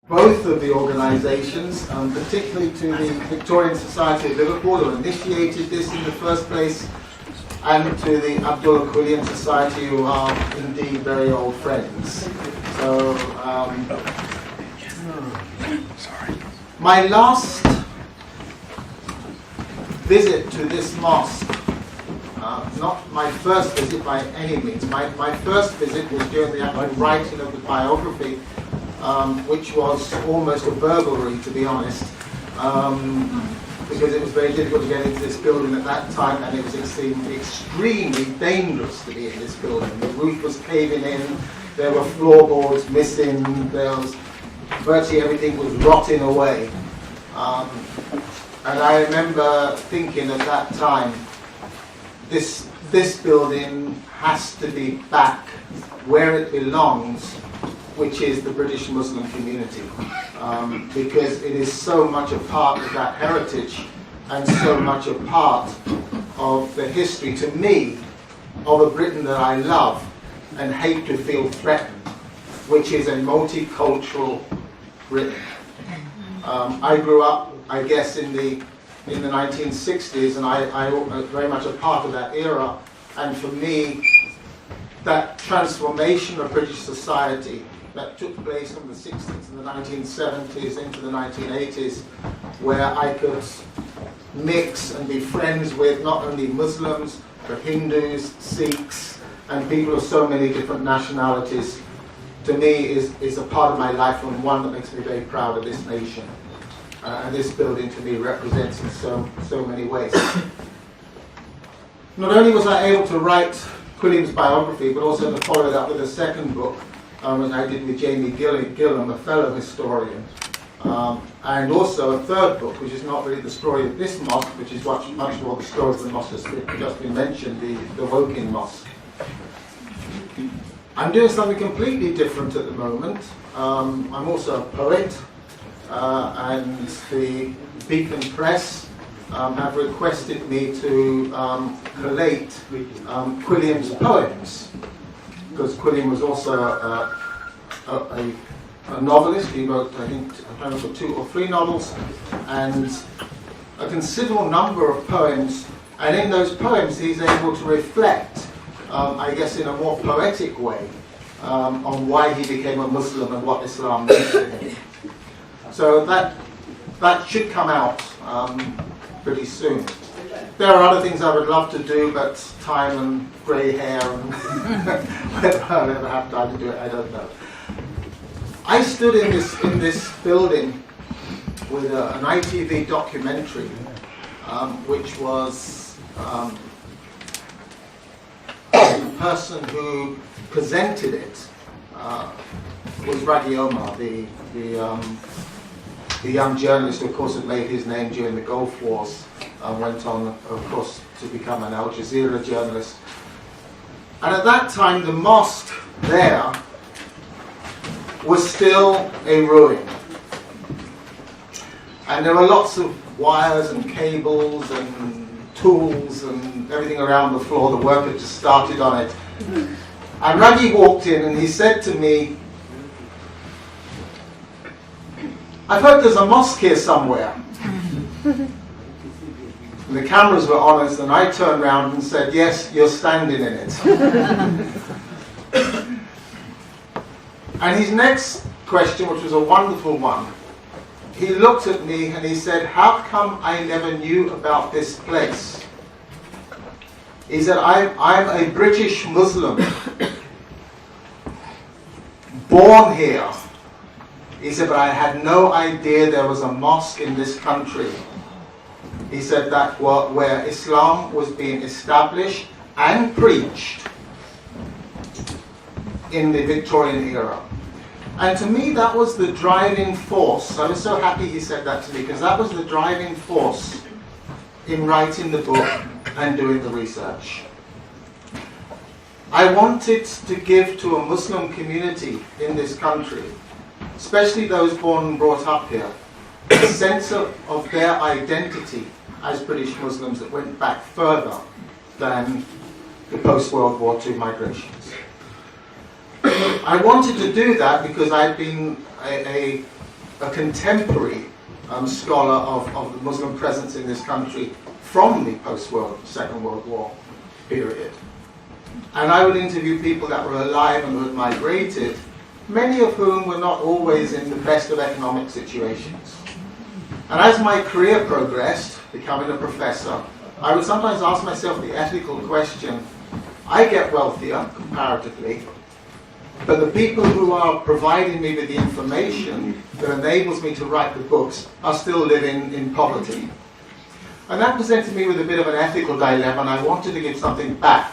both of the organisations, particularly to the Victorian Society of Liverpool, who initiated this in the first place, and to the Abdullah Quilliam Society, who are indeed very old friends. So, my last visit to this mosque, not my first visit by any means, my first visit was during the actual writing of the biography, which was almost a burglary, to be honest, because it was very difficult to get into this building at that time, and it was extremely dangerous to be in this building. The roof was caving in, there were floorboards missing, there was virtually everything was rotting away. And I remember thinking at that time, this building has to be back where it belongs, which is the British Muslim community, because it is so much a part of that heritage and so much a part of the history, to me, of a Britain that I love and hate to feel threatened, which is a multicultural Britain. I grew up, I guess, in the 1960s, and I was very much a part of that era, and for me, that transformation of British society that took place from the 60s and the 1970s into the 1980s, where I could mix and be friends with not only Muslims, but Hindus, Sikhs, and people of so many different nationalities, to me is a part of my life, and one that makes me very proud of this nation. And this building to me represents in so many ways. Not only was I able to write Quilliam's biography, but also to follow that with a second book, as I did with Jamie Gillam, a fellow historian, and also a third book, which is not really the story of this mosque, which is much more the story of the mosque that's just been mentioned, the Woking Mosque. I'm doing something completely different at the moment. I'm also a poet, and the Beacon Press have requested me to collate Quilliam's poems, because Quilliam was also a novelist. He wrote, I think, 2 or 3 novels, and a considerable number of poems, and in those poems he's able to reflect, I guess in a more poetic way, on why he became a Muslim and what Islam meant to him. So that should come out pretty soon. There are other things I would love to do, but time and grey hair and whether I'll ever have time to do it, I don't know. I stood in this building with an ITV documentary, which was the person who presented it was Raghi Omar, the young journalist who, of course, had made his name during the Gulf Wars, went on, of course, to become an Al Jazeera journalist. And at that time, the mosque there was still a ruin. And there were lots of wires and cables and tools and everything around the floor. The work had just started on it. And Raghi walked in and he said to me, "I've heard there's a mosque here somewhere." And the cameras were on us, and I turned around and said, "Yes, you're standing in it." And his next question, which was a wonderful one, he looked at me and he said, "How come I never knew about this place?" He said, I'm a British Muslim, born here. He said, but I had no idea there was a mosque in this country. He said that where Islam was being established and preached in the Victorian era. And to me, that was the driving force. I was so happy he said that to me, because that was the driving force in writing the book and doing the research. I wanted to give to a Muslim community in this country, especially those born and brought up here, a sense of their identity as British Muslims that went back further than the post-World War II migrations. I wanted to do that because I'd been a a contemporary scholar of the Muslim presence in this country from the Second World War period. And I would interview people that were alive and who had migrated, many of whom were not always in the best of economic situations. And as my career progressed, becoming a professor, I would sometimes ask myself the ethical question, I get wealthier comparatively, but the people who are providing me with the information that enables me to write the books are still living in poverty. And that presented me with a bit of an ethical dilemma, and I wanted to give something back.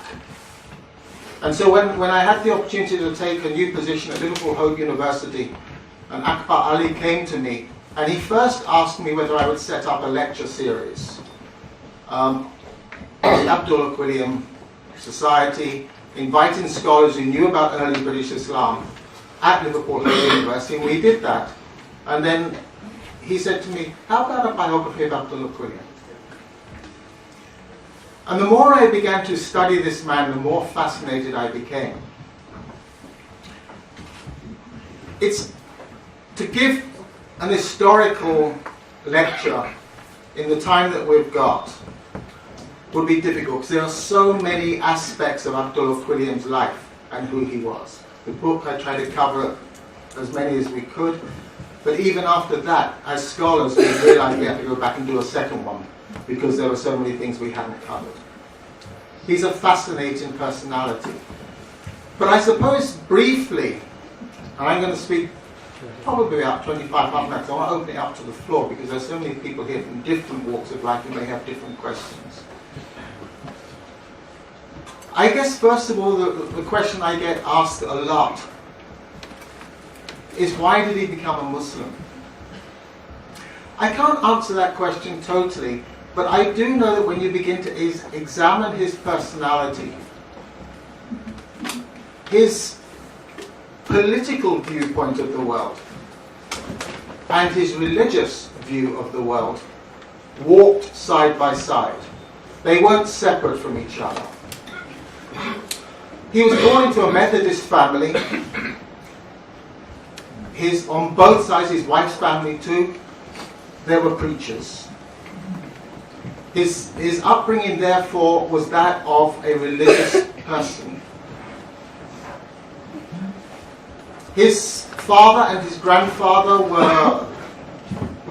And so when I had the opportunity to take a new position at Liverpool Hope University, and Akbar Ali came to me, and he first asked me whether I would set up a lecture series. The Abdullah Quilliam Society, inviting scholars who knew about early British Islam at Liverpool Hope University, and we did that. And then he said to me, how about a biography of Abdullah Quilliam? And the more I began to study this man, the more fascinated I became. It's to give an historical lecture in the time that we've got would be difficult because there are so many aspects of Abdullah Quilliam's life and who he was. The book, I tried to cover as many as we could, but even after that, as scholars, we realized we had to go back and do a second one because there were so many things we hadn't covered. He's a fascinating personality. But I suppose briefly, and I'm going to speak probably about 25 minutes, I want to open it up to the floor because there's so many people here from different walks of life who may have different questions. I guess first of all, the question I get asked a lot is why did he become a Muslim? I can't answer that question totally, but I do know that when you begin to examine his personality, his political viewpoint of the world and his religious view of the world walked side by side. They weren't separate from each other. He was born into a Methodist family. On both sides, his wife's family too, there were preachers. His upbringing, therefore, was that of a religious person. His father and his grandfather were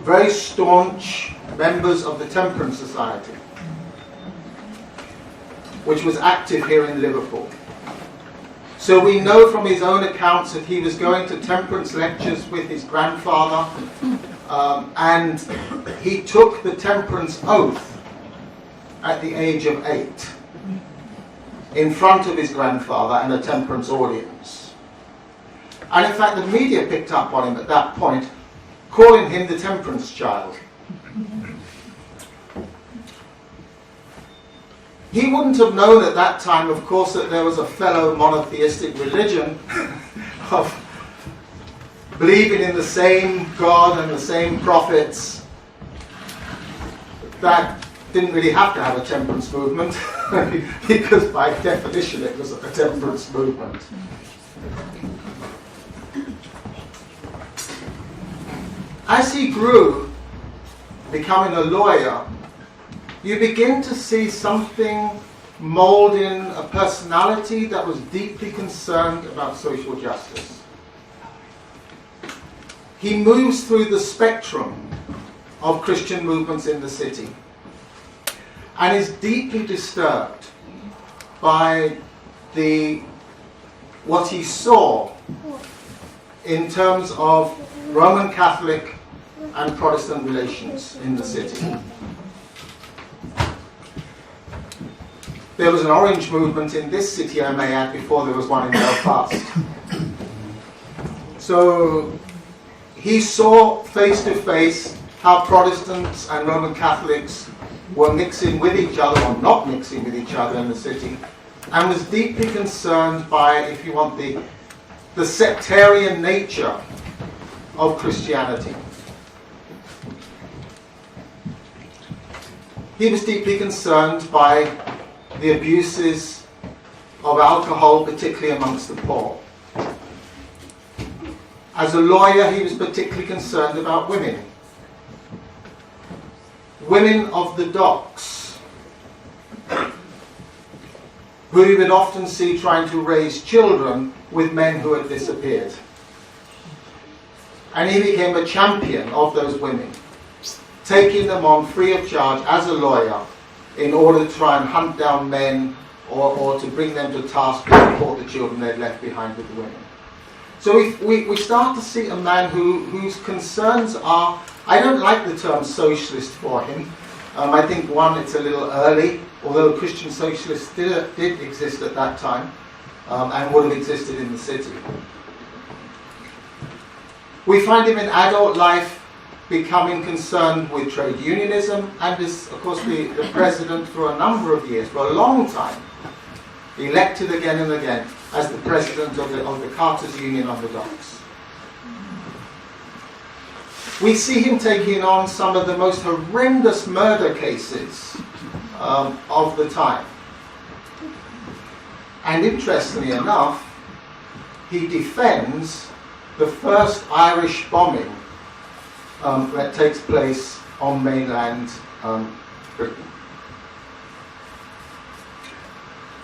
very staunch members of the Temperance Society, which was active here in Liverpool. So we know from his own accounts that he was going to temperance lectures with his grandfather, and he took the temperance oath at the age of 8 in front of his grandfather and a temperance audience. And in fact the media picked up on him at that point, calling him the temperance child. He wouldn't have known at that time, of course, that there was a fellow monotheistic religion of believing in the same God and the same prophets that didn't really have to have a temperance movement because by definition it was a temperance movement. As he grew, becoming a lawyer, you begin to see something molding a personality that was deeply concerned about social justice. He moves through the spectrum of Christian movements in the city and is deeply disturbed by what he saw in terms of Roman Catholic and Protestant relations in the city. There was an Orange movement in this city, I may add, before there was one in Belfast. So he saw face to face how Protestants and Roman Catholics were mixing with each other or not mixing with each other in the city, and was deeply concerned by, if you want, the sectarian nature of Christianity. He was deeply concerned by the abuses of alcohol, particularly amongst the poor. As a lawyer, he was particularly concerned about women. Women of the docks, who he would often see trying to raise children with men who had disappeared. And he became a champion of those women, taking them on free of charge as a lawyer in order to try and hunt down men or to bring them to task to support the children they'd left behind with the women. So we start to see a man whose concerns are, I don't like the term socialist for him. I think, one, it's a little early, although Christian socialists did exist at that time and would have existed in the city. We find him in adult life becoming concerned with trade unionism and is, of course, the president for a number of years, for a long time, elected again and again as the president of the Carters Union on the docks. We see him taking on some of the most horrendous murder cases of the time. And interestingly enough, he defends the first Irish bombing that takes place on mainland Britain.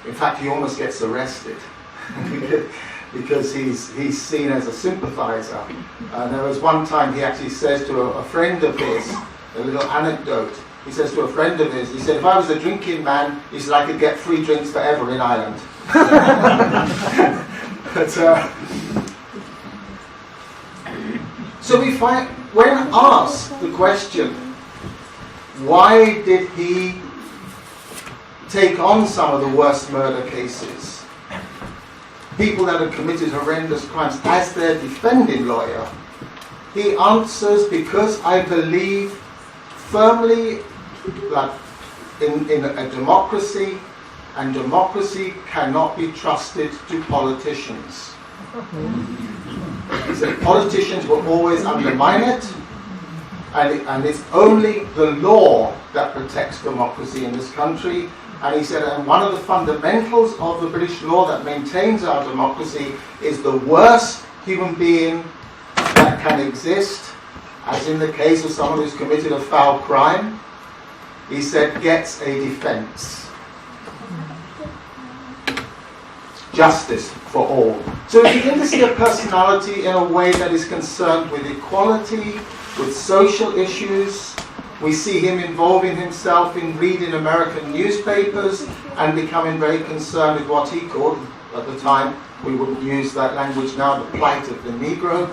In fact, he almost gets arrested because he's seen as a sympathizer. There was one time he actually says to a friend of his, a little anecdote, he says to a friend of his, he said, if I was a drinking man, he said I could get free drinks forever in Ireland. But, so we find, when asked the question, why did he take on some of the worst murder cases, people that had committed horrendous crimes, as their defending lawyer, he answers, because I believe firmly that in a democracy, and democracy cannot be trusted to politicians. He said politicians will always undermine it, and it's only the law that protects democracy in this country. And he said, and one of the fundamentals of the British law that maintains our democracy is the worst human being that can exist, as in the case of someone who's committed a foul crime, he said, gets a defense. Justice for all. So we begin to see a personality in a way that is concerned with equality, with social issues. We see him involving himself in reading American newspapers and becoming very concerned with what he called, at the time, we wouldn't use that language now, the plight of the Negro,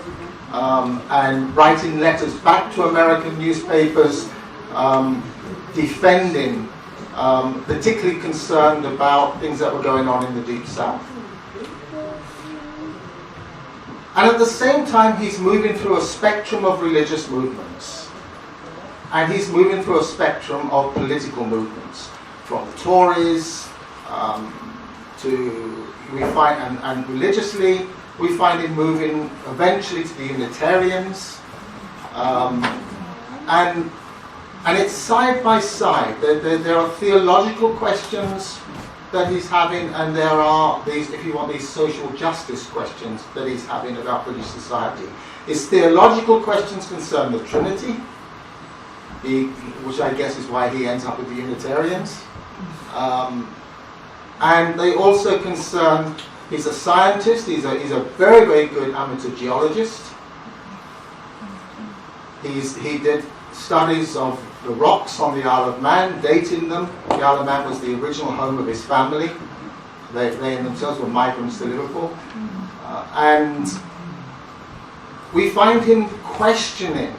and writing letters back to American newspapers, defending, particularly concerned about things that were going on in the Deep South. And at the same time, he's moving through a spectrum of religious movements. And he's moving through a spectrum of political movements, from Tories to, we find, and religiously, we find him moving eventually to the Unitarians. And it's side by side. There are theological questions that he's having, and there are these, if you want, these social justice questions that he's having about British society. His theological questions concern the Trinity, which I guess is why he ends up with the Unitarians. And they also concern, he's a scientist, he's a very, very good amateur geologist. He did studies of the rocks on the Isle of Man, dating them. The Isle of Man was the original home of his family. They in themselves were migrants to Liverpool. And we find him questioning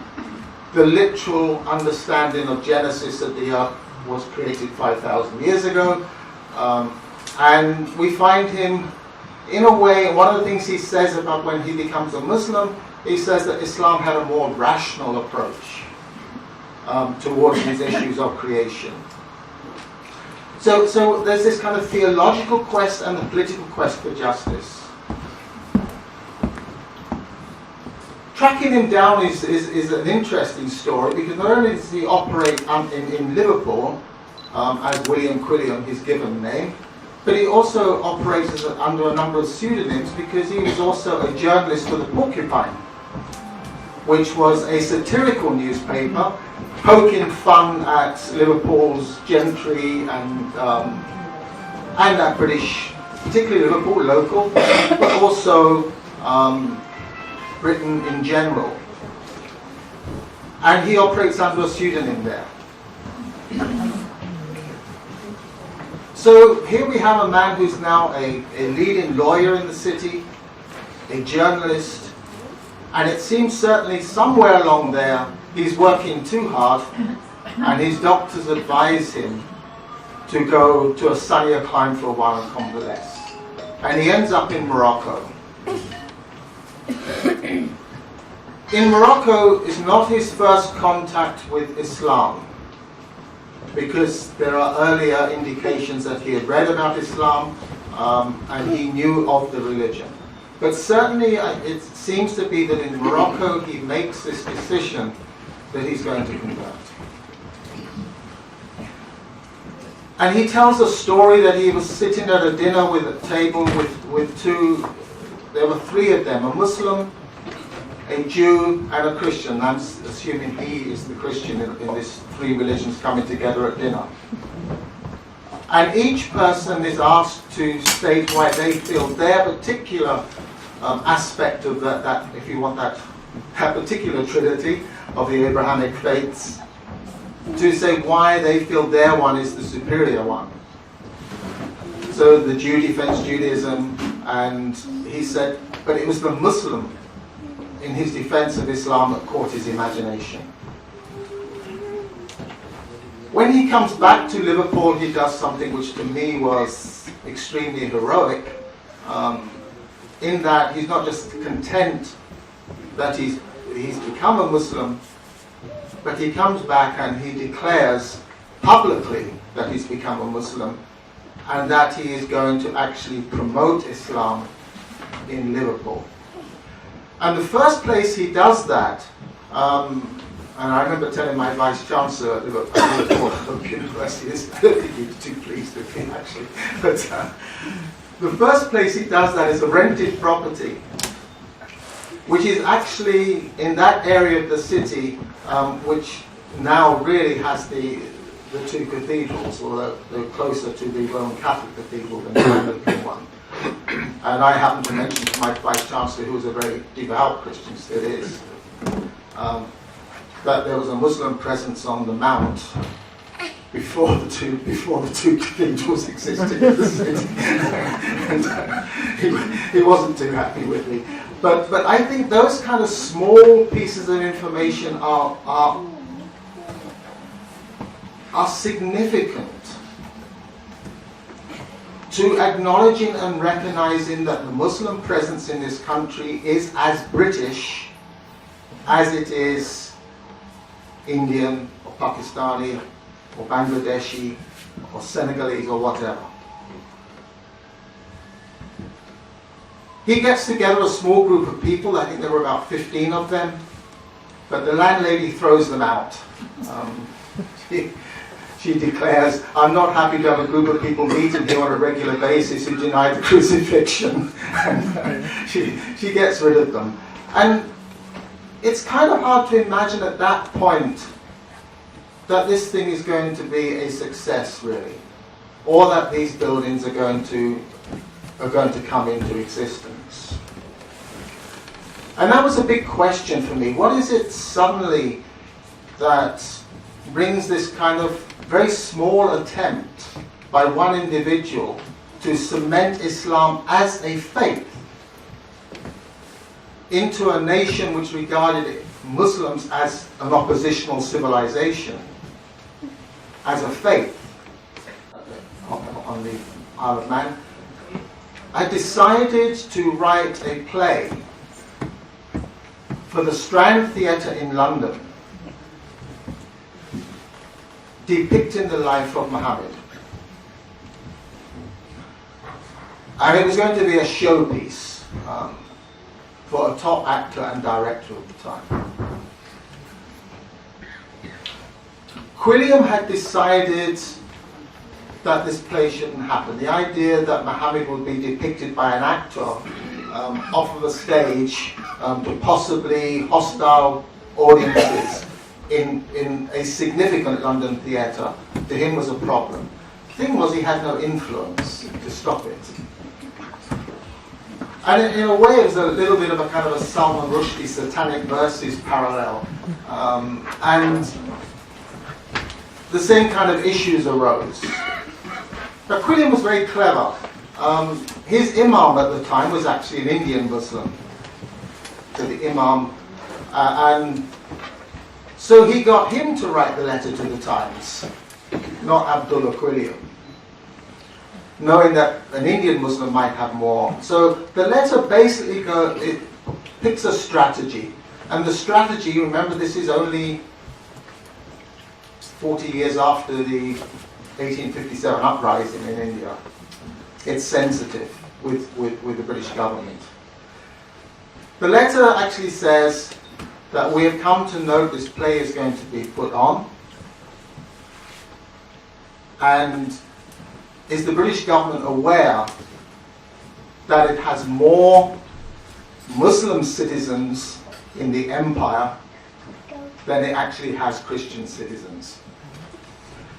the literal understanding of Genesis, that the earth was created 5,000 years ago. And we find him, in a way, one of the things he says about when he becomes a Muslim, he says that Islam had a more rational approach towards these issues of creation. So there's this kind of theological quest and the political quest for justice. Tracking him down is an interesting story, because not only does he operate in Liverpool as William Quilliam, his given name, but he also operates under a number of pseudonyms, because he was also a journalist for the Porcupine which was a satirical newspaper poking fun at Liverpool's gentry and at British, particularly Liverpool local, but also Britain in general. And he operates under a pseudonym there. So here we have a man who's now a leading lawyer in the city, a journalist, and it seems certainly somewhere along there he's working too hard, and his doctors advise him to go to a sunnier clime for a while and convalesce. And he ends up in Morocco. In Morocco is not his first contact with Islam, because there are earlier indications that he had read about Islam and he knew of the religion. But certainly it seems to be that in Morocco he makes this decision that he's going to convert. And he tells a story that he was sitting at a dinner with a table with there were three of them, a Muslim, a Jew, and a Christian. I'm assuming he is the Christian in these three religions coming together at dinner. And each person is asked to state why they feel their particular aspect of that, if you want that particular trinity of the Abrahamic faiths, to say why they feel their one is the superior one. So the Jew defends Judaism, and he said, but it was the Muslim in his defense of Islam that caught his imagination. When he comes back to Liverpool, he does something which to me was extremely heroic, in that he's not just content that he's become a Muslim, but he comes back and he declares publicly that he's become a Muslim and that he is going to actually promote Islam in Liverpool. And the first place he does that, and I remember telling my Vice Chancellor at Liverpool University, I don't think he was too pleased with me actually, but the first place he does that is a rented property, which is actually in that area of the city which now really has the two cathedrals, although they're closer to the Roman Catholic cathedral than the Anglican one. And I happen to mention to my Vice Chancellor, who was a very devout Christian, still is, that there was a Muslim presence on the Mount before the two cathedrals existed in the city. And, he wasn't too happy with me. But I think those kind of small pieces of information are significant to acknowledging and recognizing that the Muslim presence in this country is as British as it is Indian or Pakistani or Bangladeshi or Senegalese or whatever. He gets together a small group of people, I think there were about 15 of them, but the landlady throws them out. She declares, I'm not happy to have a group of people meeting here on a regular basis who deny the crucifixion. And she gets rid of them. And it's kind of hard to imagine at that point that this thing is going to be a success, really, or that these buildings are going to come into existence. And that was a big question for me. What is it suddenly that brings this kind of very small attempt by one individual to cement Islam as a faith into a nation which regarded Muslims as an oppositional civilization, as a faith on the Isle of Man? I decided to write a play for the Strand Theatre in London, depicting the life of Muhammad. And it was going to be a showpiece for a top actor and director of the time. Quilliam had decided that this play shouldn't happen. The idea that Muhammad would be depicted by an actor off of a stage to possibly hostile audiences in a significant London theatre, to him was a problem. The thing was, he had no influence to stop it. And in a way, it was a little bit of a kind of a Salman Rushdie Satanic Verses parallel. And the same kind of issues arose. But Quilliam was very clever. His imam at the time was actually an Indian Muslim. So the imam, and so he got him to write the letter to the Times, not Abdullah Quilliam, knowing that an Indian Muslim might have more. So the letter basically it picks a strategy. And the strategy, remember, this is only 40 years after the 1857 uprising in India. It's sensitive with the British government. The letter actually says that we have come to know this play is going to be put on, and is the British government aware that it has more Muslim citizens in the empire than it actually has Christian citizens?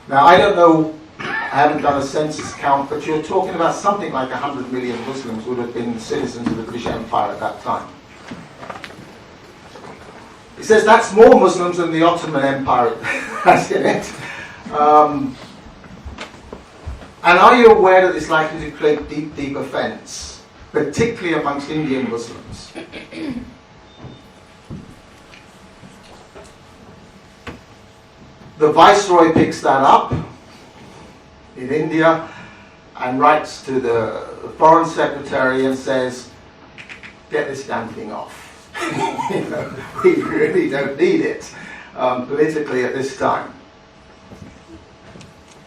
Now, I don't know, I haven't done a census count, but you're talking about something like 100 million Muslims would have been citizens of the British Empire at that time. He says that's more Muslims than the Ottoman Empire has in it. And are you aware that it's likely to create deep, deep offence, particularly amongst Indian Muslims? The Viceroy picks that up in India and writes to the Foreign Secretary and says, get this damn thing off. You know, we really don't need it politically at this time.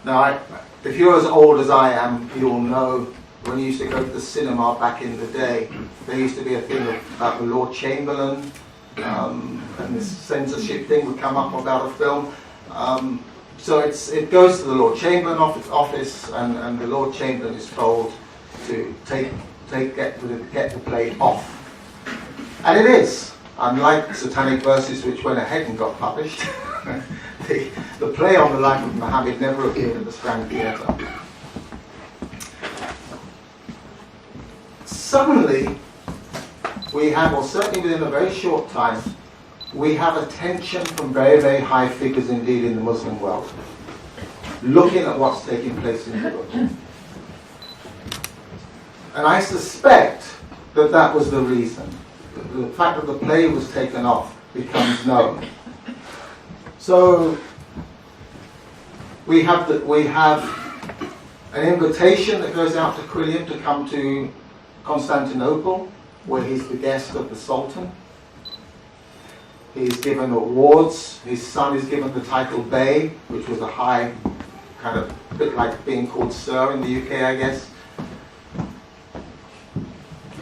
Now, if you're as old as I am, you'll know when you used to go to the cinema back in the day, there used to be a thing about the Lord Chamberlain, and this censorship thing would come up about a film. So it goes to the Lord Chamberlain office, and the Lord Chamberlain is told to get the play off. And it is. Unlike Satanic Verses, which went ahead and got published, the play on the life of Muhammad never appeared at the Strand Theatre. Suddenly, we have, or certainly within a very short time, we have attention from very, very high figures indeed in the Muslim world, looking at what's taking place in Europe. And I suspect that that was the reason. The fact that the play was taken off becomes known. So we have an invitation that goes out to Quilliam to come to Constantinople, where he's the guest of the Sultan. He's given awards. His son is given the title Bey, which was a high, kind of a bit like being called Sir in the UK, I guess.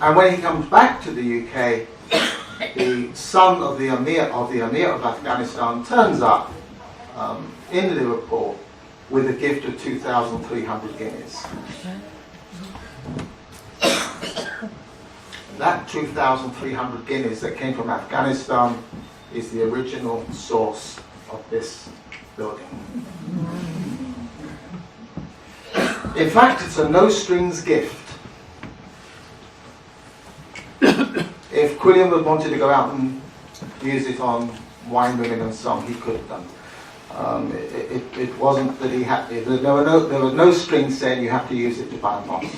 And when he comes back to the UK, the son of the Emir of Afghanistan turns up in Liverpool with a gift of 2,300 guineas. That 2,300 guineas that came from Afghanistan is the original source of this building. In fact, it's a no-strings gift. If Quilliam had wanted to go out and use it on Wine, Women and Song, he could have done. It wasn't that he had. There were no strings saying you have to use it to buy a mosque.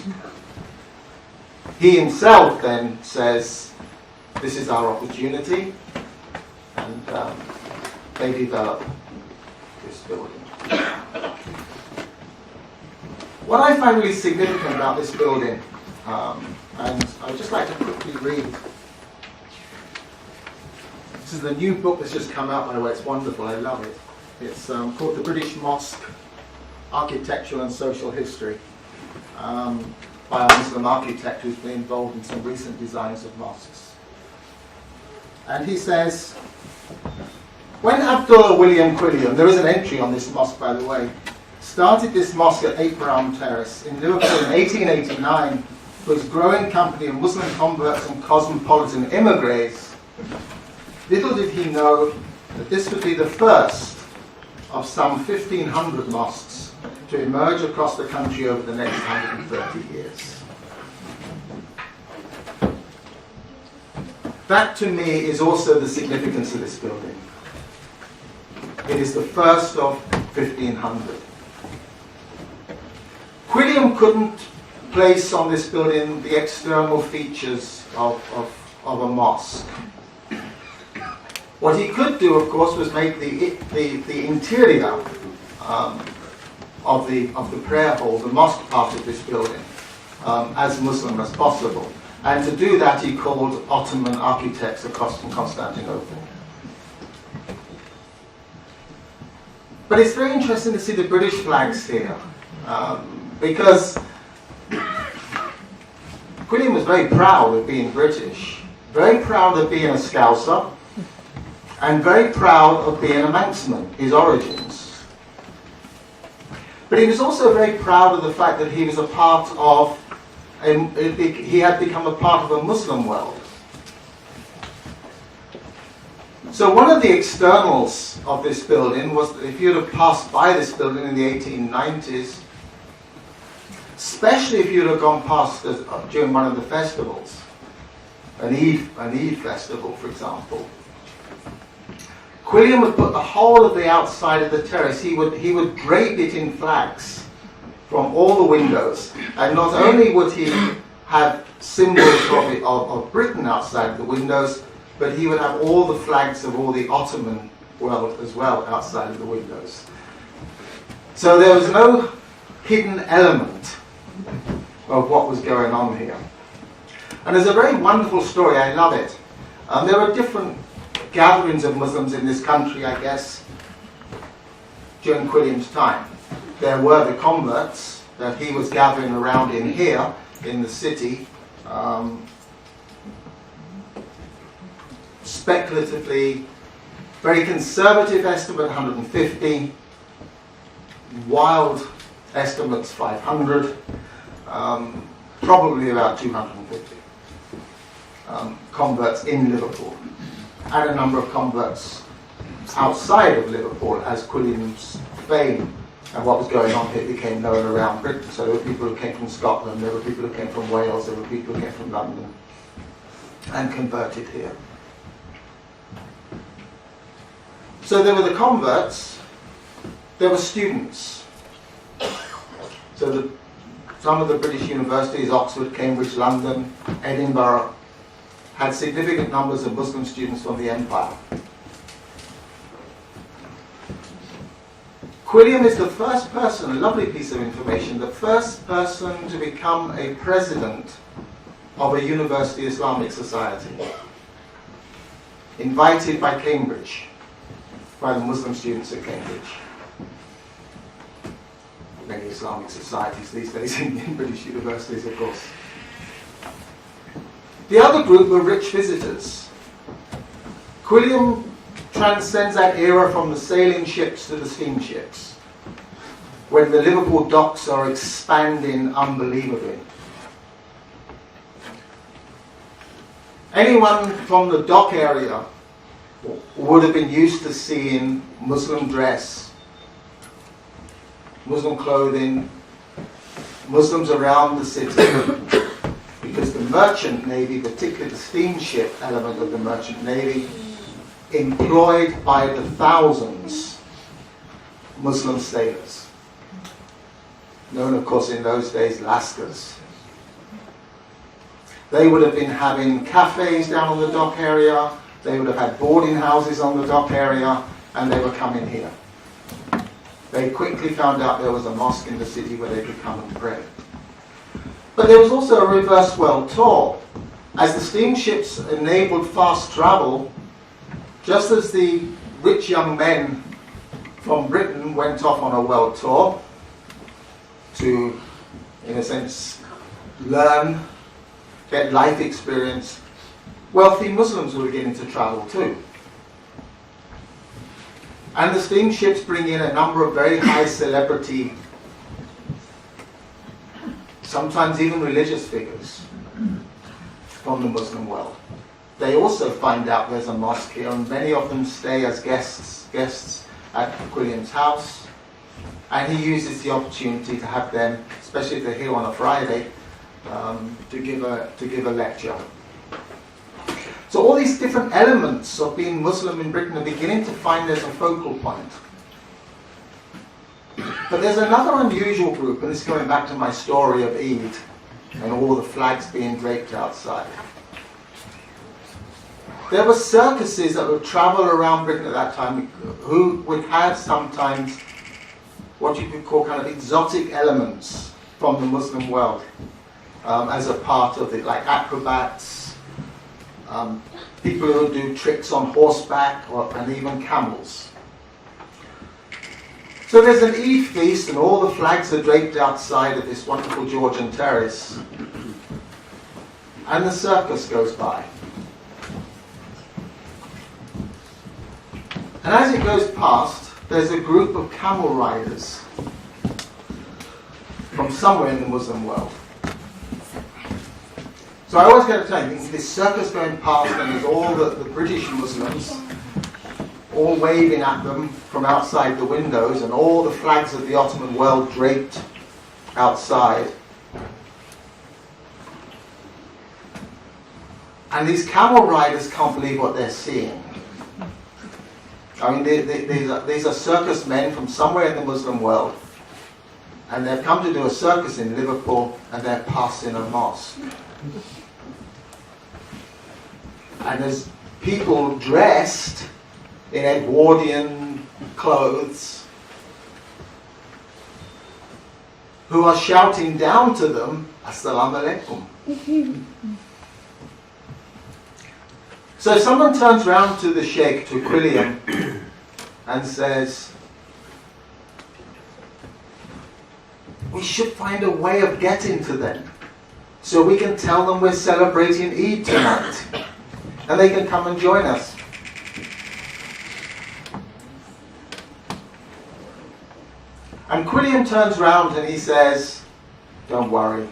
He himself then says, "This is our opportunity," and they develop this building. What I find really significant about this building, and I'd just like to quickly read. This is the new book that's just come out, by the way. It's wonderful. I love it. It's called The British Mosque, Architectural and Social History, by a Muslim architect who's been involved in some recent designs of mosques. And he says, when Abdullah William Quilliam, there is an entry on this mosque, by the way, started this mosque at 8 Brown Terrace in Liverpool in 1889, for his growing company of Muslim converts and cosmopolitan immigrants, little did he know that this would be the first of some 1,500 mosques to emerge across the country over the next 130 years. That, to me, is also the significance of this building. It is the first of 1,500. Quilliam couldn't place on this building the external features of a mosque. What he could do, of course, was make the interior of the prayer hall, the mosque part of this building, as Muslim as possible. And to do that, he called Ottoman architects across from Constantinople. But it's very interesting to see the British flags here, because Quilliam was very proud of being British, very proud of being a Scouser, and very proud of being a Manxman, his origins. But he was also very proud of the fact that he was a part of, he had become a part of a Muslim world. So one of the externals of this building was that if you'd have passed by this building in the 1890s, especially if you'd have gone past during one of the festivals, an Eid festival, for example, Quilliam would put the whole of the outside of the terrace, he would drape it in flags from all the windows. And not only would he have symbols of Britain outside the windows, but he would have all the flags of all the Ottoman world as well outside of the windows. So there was no hidden element of what was going on here. And there's a very wonderful story, I love it. There were different gatherings of Muslims in this country, I guess, during Quilliam's time. There were the converts that he was gathering around in here, in the city, speculatively, very conservative estimate, 150, wild estimates, 500, probably about 250 converts in Liverpool, and a number of converts outside of Liverpool as Quilliam's fame and what was going on here became known around Britain. So there were people who came from Scotland, there were people who came from Wales, there were people who came from London and converted here. So there were the converts, there were students. So some of the British universities, Oxford, Cambridge, London, Edinburgh, had significant numbers of Muslim students from the empire. Quilliam is the first person, a lovely piece of information, the first person to become a president of a university Islamic society, invited by Cambridge, by the Muslim students at Cambridge. Many Islamic societies these days in British universities, of course. The other group were rich visitors. Quilliam transcends that era from the sailing ships to the steamships, when the Liverpool docks are expanding unbelievably. Anyone from the dock area would have been used to seeing Muslim dress, Muslim clothing, Muslims around the city, because the merchant navy, particularly the steamship element of the merchant navy, employed by the thousands Muslim sailors, known of course in those days lascars. They would have been having cafes down on the dock area, they would have had boarding houses on the dock area, and they were coming here. They quickly found out there was a mosque in the city where they could come and pray. But there was also a reverse world tour. As the steamships enabled fast travel, just as the rich young men from Britain went off on a world tour to, in a sense, learn, get life experience, wealthy Muslims were beginning to travel too. And the steamships bring in a number of very high celebrity sometimes even religious figures from the Muslim world. They also find out there's a mosque here, and many of them stay as guests at Quilliam's house. And he uses the opportunity to have them, especially if they're here on a Friday, to give a lecture. So all these different elements of being Muslim in Britain are beginning to find as a focal point. But there's another unusual group, and this is going back to my story of Eid and all the flags being draped outside. There were circuses that would travel around Britain at that time who would have sometimes what you could call kind of exotic elements from the Muslim world as a part of it, like acrobats, people who do tricks on horseback, and even camels. So there's an Eid feast, and all the flags are draped outside of this wonderful Georgian terrace, and the circus goes by. And as it goes past, there's a group of camel riders from somewhere in the Muslim world. So I always get to tell you, this circus going past, and there's all the British Muslims all waving at them from outside the windows, and all the flags of the Ottoman world draped outside. And these camel riders can't believe what they're seeing. I mean, these are circus men from somewhere in the Muslim world, and they've come to do a circus in Liverpool, and they're passing a mosque. And there's people dressed in Edwardian clothes who are shouting down to them, Assalamu alaikum. So someone turns round to the Sheikh, to Quilliam, and says, we should find a way of getting to them so we can tell them we're celebrating Eid tonight and they can come and join us. And Quilliam turns round and he says, don't worry.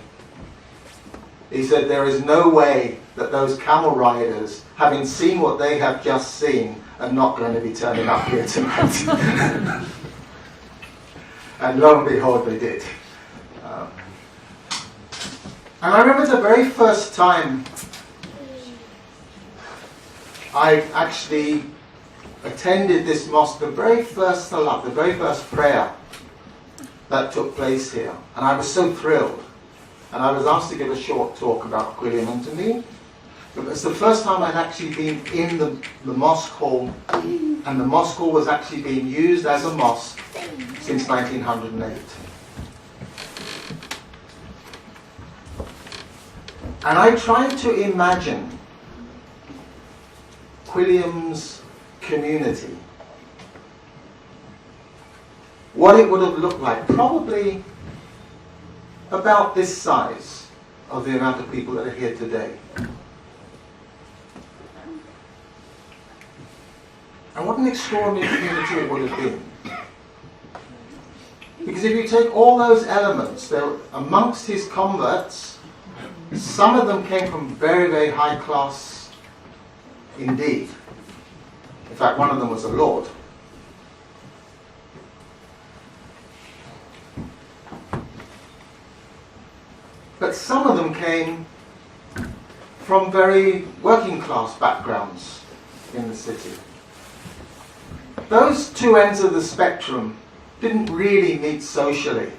He said, there is no way that those camel riders, having seen what they have just seen, are not going to be turning up here tonight. And lo and behold, they did. And I remember the very first time I actually attended this mosque, the very first salat, the very first prayer that took place here. And I was so thrilled. And I was asked to give a short talk about Quilliam, and to me, it was the first time I'd actually been in the mosque hall, and the mosque hall was actually being used as a mosque since 1908. And I tried to imagine Quilliam's community, what it would have looked like, probably about this size of the amount of people that are here today. And what an extraordinary community it would have been. Because if you take all those elements, amongst his converts, some of them came from very, very high class indeed. In fact, one of them was a lord. But some of them came from very working class backgrounds in the city. Those two ends of the spectrum didn't really meet socially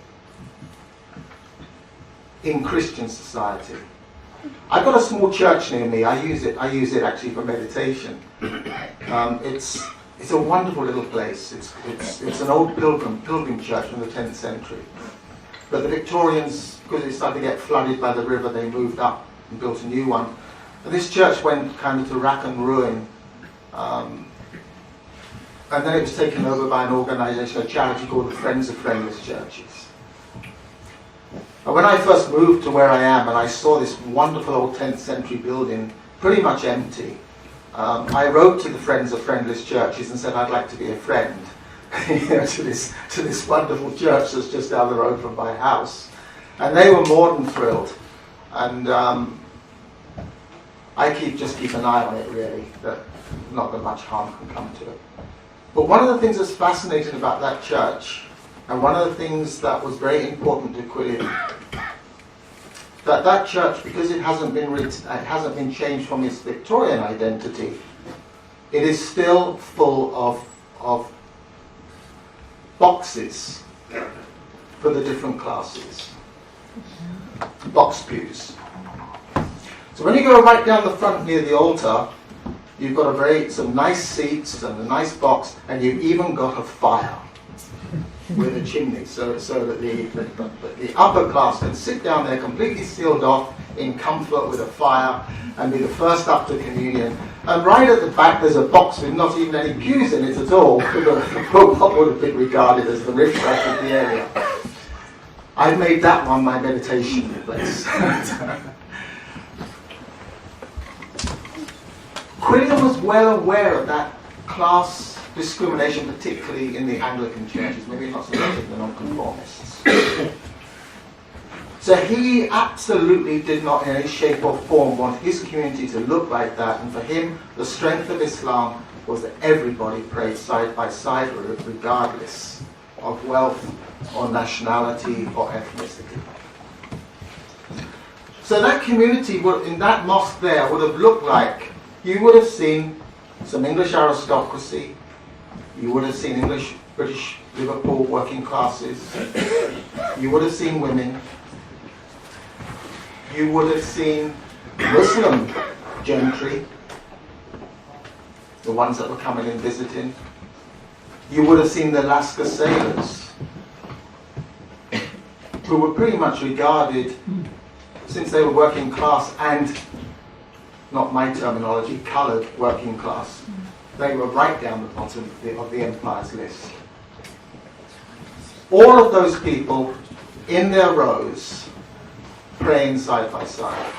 in Christian society. I've got a small church near me. I use it actually for meditation. It's a wonderful little place. It's an old pilgrim church from the 10th century. But the Victorians, because it started to get flooded by the river, they moved up and built a new one. And this church went kind of to rack and ruin. And then it was taken over by an organisation, a charity called the Friends of Friendless Churches. And when I first moved to where I am and I saw this wonderful old 10th century building pretty much empty, I wrote to the Friends of Friendless Churches and said I'd like to be a friend to this wonderful church that's just down the road from my house. And they were more than thrilled. And I just keep an eye on it, really, that not that much harm can come to it. But one of the things that's fascinating about that church, and one of the things that was very important to Quilliam, that church, because it hasn't been changed from its Victorian identity, it is still full of boxes for the different classes, box pews. So when you go right down the front near the altar, you've got some nice seats and a nice box, and you've even got a fire with a chimney, so that the upper class can sit down there completely sealed off in comfort with a fire and be the first up to communion. And right at the back there's a box with not even any pews in it at all, for what would have been regarded as the riffraff of the area. I've made that one my meditation place. Quilliam was well aware of that class discrimination, particularly in the Anglican churches, maybe not so much in the nonconformists. So he absolutely did not in any shape or form want his community to look like that, and for him the strength of Islam was that everybody prayed side by side, regardless of wealth or nationality or ethnicity. So that community in that mosque there would have looked like, you would have seen some English aristocracy, you would have seen English, British, Liverpool working classes, you would have seen women, you would have seen Muslim gentry, the ones that were coming and visiting, you would have seen the Lascar sailors, who were pretty much regarded, since they were working class and, not my terminology, coloured working class, they were right down the bottom of the empire's list. All of those people in their rows, praying side by side.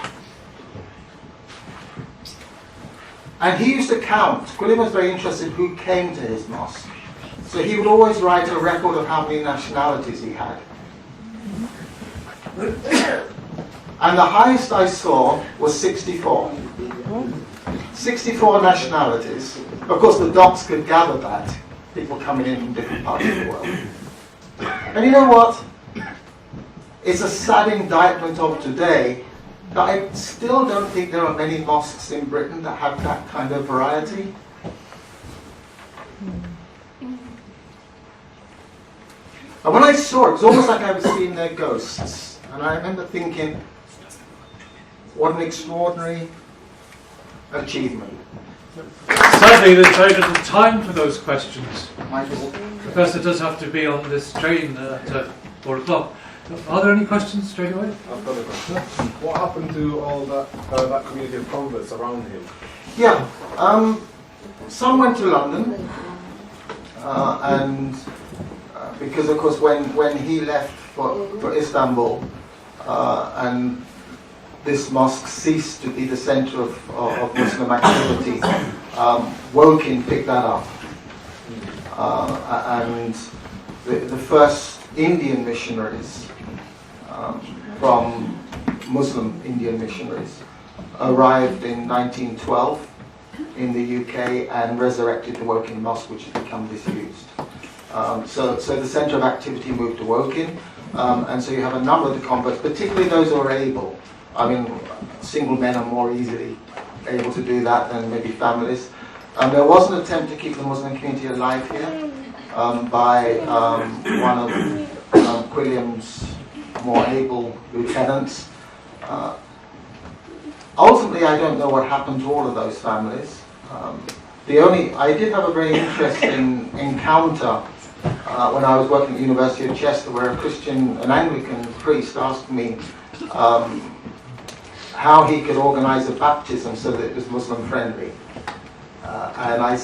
And he used to count. Quilliam was very interested who came to his mosque. So he would always write a record of how many nationalities he had. And the highest I saw was 64. 64 nationalities. Of course, the docs could gather that. People coming in from different parts of the world. And you know what? It's a sad indictment of today that I still don't think there are many mosques in Britain that have that kind of variety. And when I saw it, it was almost like I was seeing their ghosts. And I remember thinking, what an extraordinary achievement. Sadly, there's very little time for those questions. Michael? Professor does have to be on this train at 4 o'clock. Are there any questions straight away? I've got a question. What happened to all that community of converts around him? Yeah. Some went to London. And because, of course, when he left for Istanbul, and this mosque ceased to be the centre of Muslim activity, Woking picked that up. And the first Indian missionaries, from Muslim Indian missionaries, arrived in 1912 in the UK and resurrected the Woking Mosque, which had become disused. So the centre of activity moved to Woking, and so you have a number of the converts, particularly those who are able. I mean, single men are more easily able to do that than maybe families. There was an attempt to keep the Muslim community alive here by one of Quilliam's more able lieutenants. Ultimately, I don't know what happened to all of those families. I did have a very interesting encounter when I was working at the University of Chester, where an Anglican priest asked me how he could organise a baptism so that it was Muslim friendly. And I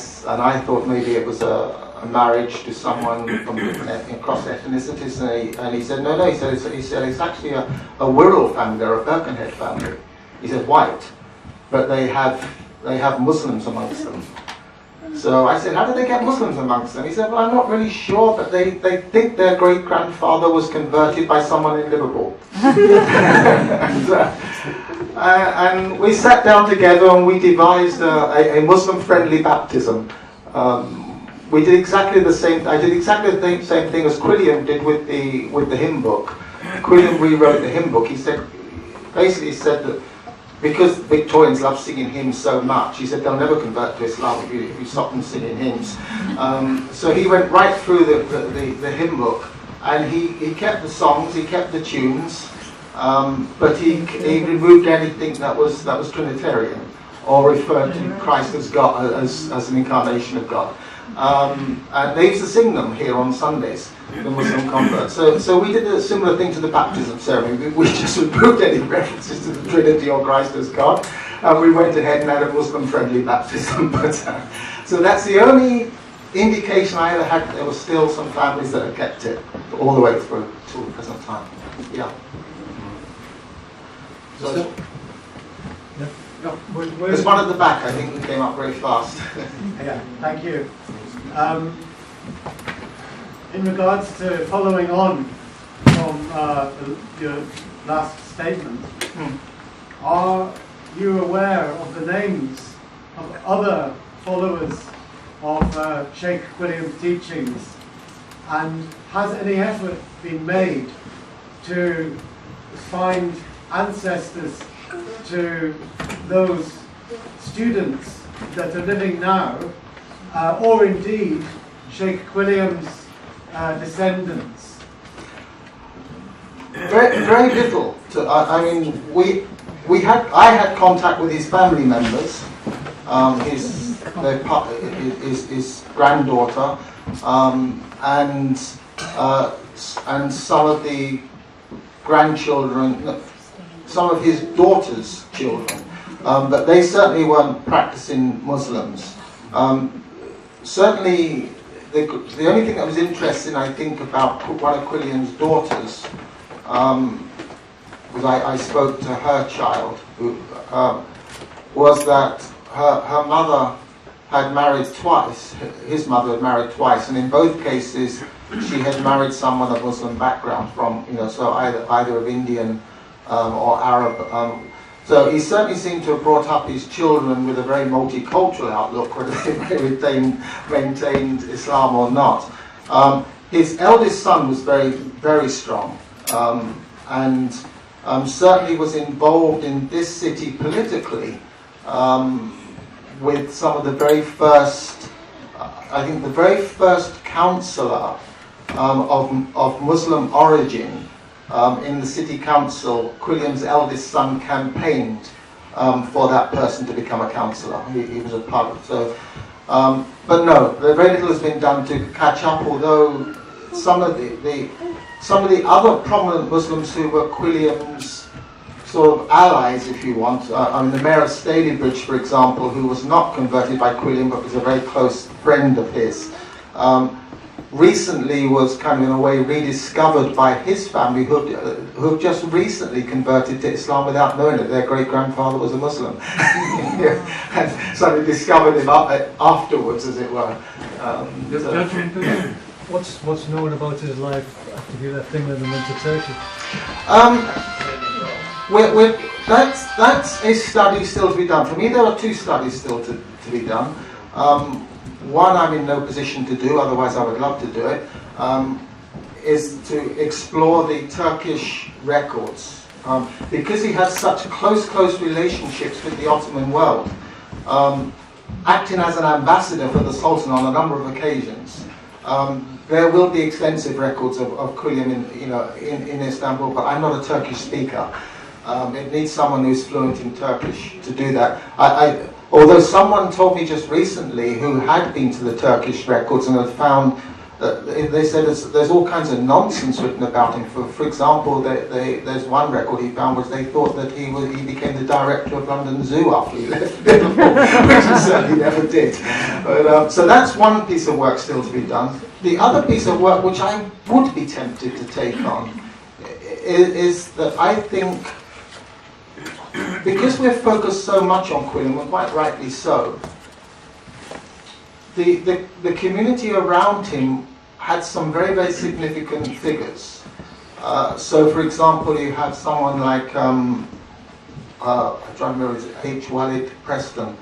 thought maybe it was a marriage to someone from different across ethnicities, and he said no. He said it's actually a Wirral family, they're a Birkenhead family. He said white, but they have Muslims amongst them. So I said, how did they get Muslims amongst them? He said, well, I'm not really sure, but they think their great-grandfather was converted by someone in Liverpool. And we sat down together and we devised a Muslim-friendly baptism. We did exactly the same. I did exactly the same thing as Quilliam did with the hymn book. Quilliam rewrote the hymn book. He said that because Victorians love singing hymns so much, he said they'll never convert to Islam if you stop them singing hymns. So he went right through the hymn book, and he kept the songs, he kept the tunes, but he removed anything that was Trinitarian or referred to Christ as God, as an incarnation of God. And they used to sing them here on Sundays, the Muslim converts. So we did a similar thing to the baptism ceremony. We just removed any references to the Trinity or Christ as God, and we went ahead and had a Muslim-friendly baptism. So that's the only indication I ever had that there were still some families that had kept it all the way through till the present time. Yeah. So, there's one at the back, I think, who came up very fast. Yeah, thank you. In regards to following on from your last statement, are you aware of the names of other followers of Sheikh Quilliam's teachings, and has any effort been made to find ancestors to those students that are living now, or indeed Sheikh Quilliam's descendants? Very little. I mean, I had contact with his family members, his granddaughter, and some of the grandchildren, some of his daughter's children, but they certainly weren't practicing Muslims. Certainly, the only thing that was interesting, I think, about one of Quilliam's daughters was I spoke to her child, who was that her mother had married twice. His mother had married twice, and in both cases, she had married someone of Muslim background so either of Indian or Arab. So he certainly seemed to have brought up his children with a very multicultural outlook, whether they maintained Islam or not. His eldest son was very, very strong, and certainly was involved in this city politically with some of the very first, I think the very first councillor of Muslim origin in the city council. Quilliam's eldest son campaigned for that person to become a councillor. He was a part of it. So, but no, very little has been done to catch up. Although some of the other prominent Muslims who were Quilliam's sort of allies, if you want, I mean the mayor of Stalybridge, for example, who was not converted by Quilliam but was a very close friend of his. Recently was kind of in a way rediscovered by his family who just recently converted to Islam without knowing that their great-grandfather was a Muslim. And so they discovered him afterwards, as it were. What's known about his life after he left England and went to Turkey? That's a study still to be done. For me, there are two studies still to be done. One I'm in no position to do, otherwise I would love to do it, is to explore the Turkish records. Because he had such close relationships with the Ottoman world, acting as an ambassador for the Sultan on a number of occasions, there will be extensive records of Quilliam in Istanbul, but I'm not a Turkish speaker. It needs someone who's fluent in Turkish to do that. Although someone told me just recently who had been to the Turkish records and had found that they said there's all kinds of nonsense written about him. For example, there's one record he found which they thought that he became the director of London Zoo after he left Liverpool, which he certainly never did. But, so that's one piece of work still to be done. The other piece of work which I would be tempted to take on is that I think, because we're focused so much on Quilliam, and quite rightly so, the community around him had some very, very significant figures. So, for example, you have someone like, I'm trying to remember, is it H. Walid Preston,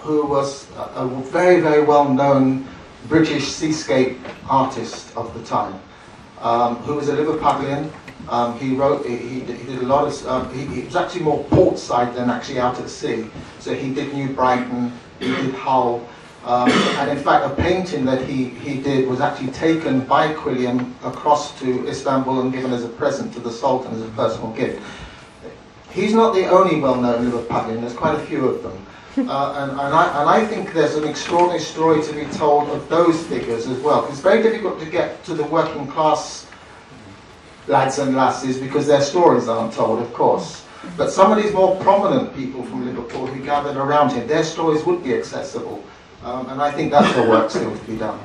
who was a very, very well-known British seascape artist of the time, who was a Liverpudlian. He did a lot of, he was actually more port side than actually out at sea. So he did New Brighton, he did Hull, and in fact a painting that he did was actually taken by Quilliam across to Istanbul and given as a present to the Sultan as a personal gift. He's not the only well-known Liverpudlian, there's quite a few of them. And I think there's an extraordinary story to be told of those figures as well. It's very difficult to get to the working class lads and lasses because their stories aren't told, of course. But some of these more prominent people from Liverpool who gathered around him, their stories would be accessible. And I think that's the work still to be done.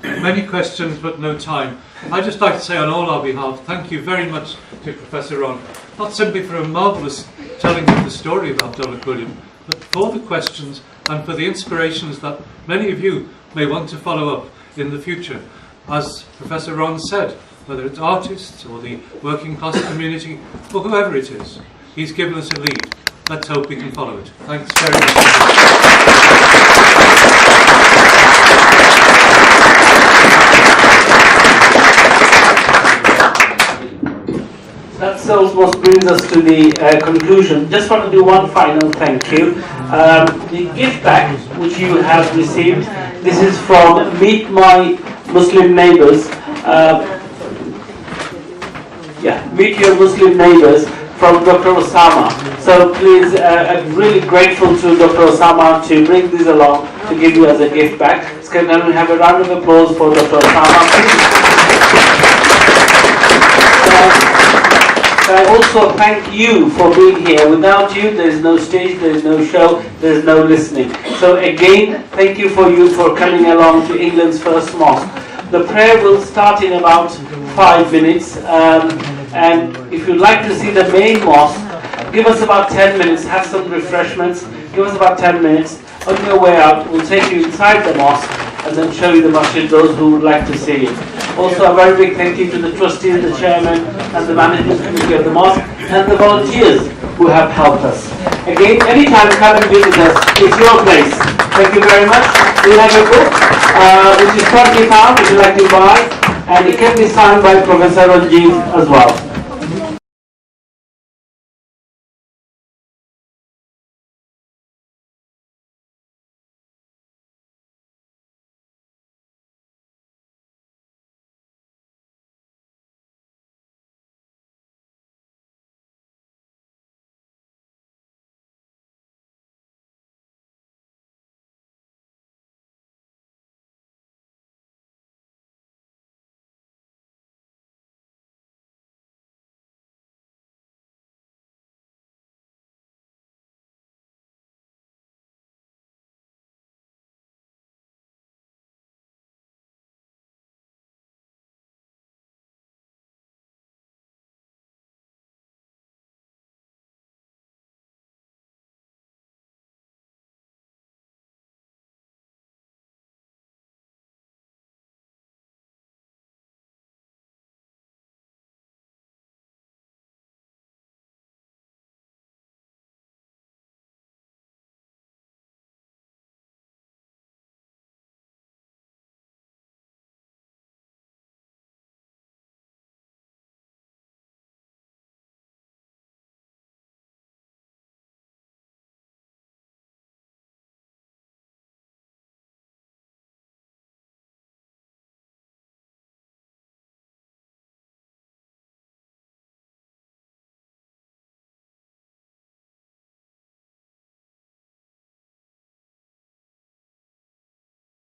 Many questions, but no time. I'd just like to say on all our behalf, thank you very much to Professor Ron, not simply for a marvellous telling of the story of Abdullah Quilliam, but for the questions and for the inspirations that many of you may want to follow up in the future. As Professor Ron said, whether it's artists or the working class community or whoever it is, he's given us a lead. Let's hope we can follow it. Thanks very much. That almost brings us to the conclusion. Just want to do one final thank you. The gift bag which you have received, this is from Meet My Muslim Neighbours. Meet Your Muslim Neighbours from Dr. Osama. So please, I'm really grateful to Dr. Osama to bring this along to give you as a gift bag. Can we have a round of applause for Dr. Osama, please? I also thank you for being here. Without you, there is no stage, there is no show, there is no listening. So again, thank you for coming along to England's first mosque. The prayer will start in about 5 minutes. And if you'd like to see the main mosque, give us about 10 minutes, have some refreshments, give us about 10 minutes. On your way out, we'll take you inside the mosque and then show you the masjid, those who would like to see it. Also, a very big thank you to the trustees, the chairman, and the management committee of the mosque, and the volunteers who have helped us. Again, anytime come and visit us, it's your place. Thank you very much. We have a book, which is £20 if you'd like to buy, and it can be signed by Professor Ron Geaves as well.